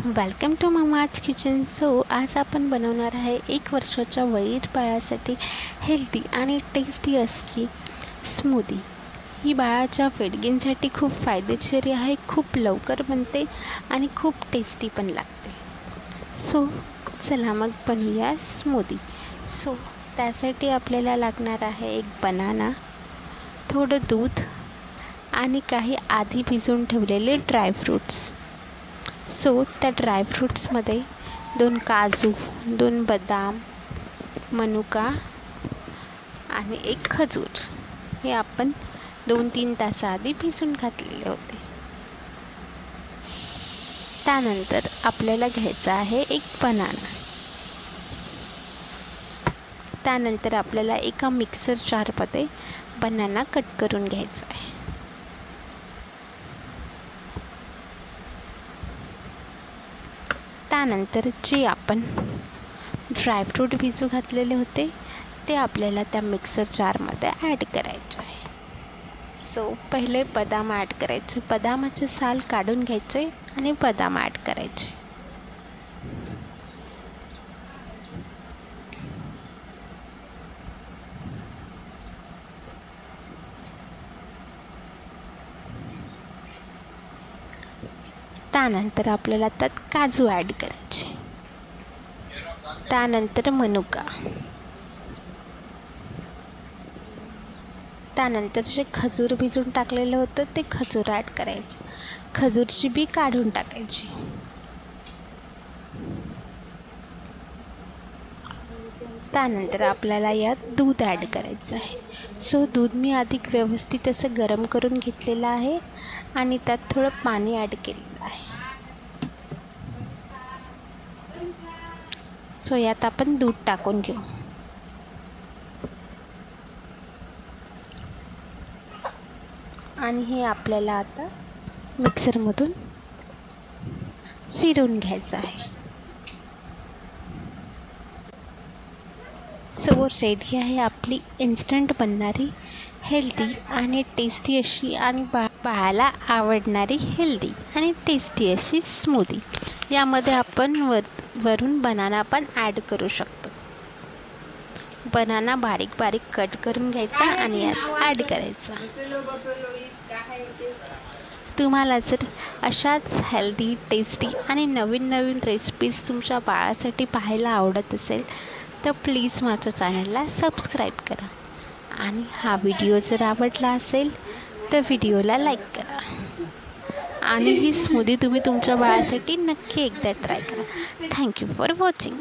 Welcome to mama's kitchen. So आज आपण बनवणार आहे 1 वर्षाच्या वरील बाळासाठी हेल्दी आणि टेस्टी अशी स्मूदी। ही बाळाच्या वेटगेनसाठी खूप फायदेशीर आहे, खूप लवकर बनते आणि खूप टेस्टी पण लागते। सो चला मग बनवूया स्मूदी। सो त्यासाठी आपल्याला लागणार आहे एक बनाना, थोडं दूध आणि काही आधी भिजवून ठेवलेले ड्रायफ्रूट्स। सो त्या ड्रायफ्रूट्समध्ये 2 काजू, 2 बदाम, मनुका आणि 1 खजूर हे आपण 2-3 तासाआधी भिजवून घातलेले होते। त्यानंतर आपल्याला घ्यायचा आहे एक बनाना। त्यानंतर आपल्याला एका मिक्सर जारमध्ये बनाना कट करून घ्यायचा आहे। त्यानंतर जे आपण ड्रायफ्रूट भिजू घातलेले होते ते आपल्याला त्या मिक्सर जारमध्ये ॲड करायचे आहे। सो पहिले बदाम ॲड करायचे, बदामाचे साल काढून घ्यायचे आणि बदाम ॲड करायचे। त्यानंतर आपल्याला त्यात काजू ॲड करायचे, त्यानंतर मनुका, त्यानंतर जे खजूर भिजून टाकलेलं होतं ते खजूर ॲड करायचं, खजूरची बी काढून टाकायची। त्यानंतर आपल्याला यात दूध ॲड करायचं आहे। सो दूध मी आधी व्यवस्थित असं गरम करून घेतलेलं आहे आणि त्यात थोडं पाणी ॲड केलेलं आहे। सो यात आपण दूध टाकून घेऊ आणि हे आपल्याला आता मिक्सरमधून फिरवून घ्यायचं आहे। सो रेडी आहे आपली इन्स्टंट बनणारी हेल्दी आणि टेस्टी अशी आणि बाळाला आवडणारी हेल्दी आणि टेस्टी अशी स्मूदी। यामध्ये आपण वरून बनाना पण ॲड करू शकतो। बनाना बारीक बारीक कट करून घ्यायचा आणि यात ॲड करायचा। तुम्हाला जर अशाच हेल्दी, टेस्टी आणि नवीन रेसिपीज तुमच्या बाळासाठी पाहायला आवडत असेल तर प्लीज माझ्या चॅनलला सबस्क्राईब करा आणि हा व्हिडिओ जर आवडला असेल तर व्हिडिओला लाईक करा आणि ही स्मूदी तुम्ही तुमच्या बाळासाठी नक्की एकदा ट्राय करा। Thank you for watching.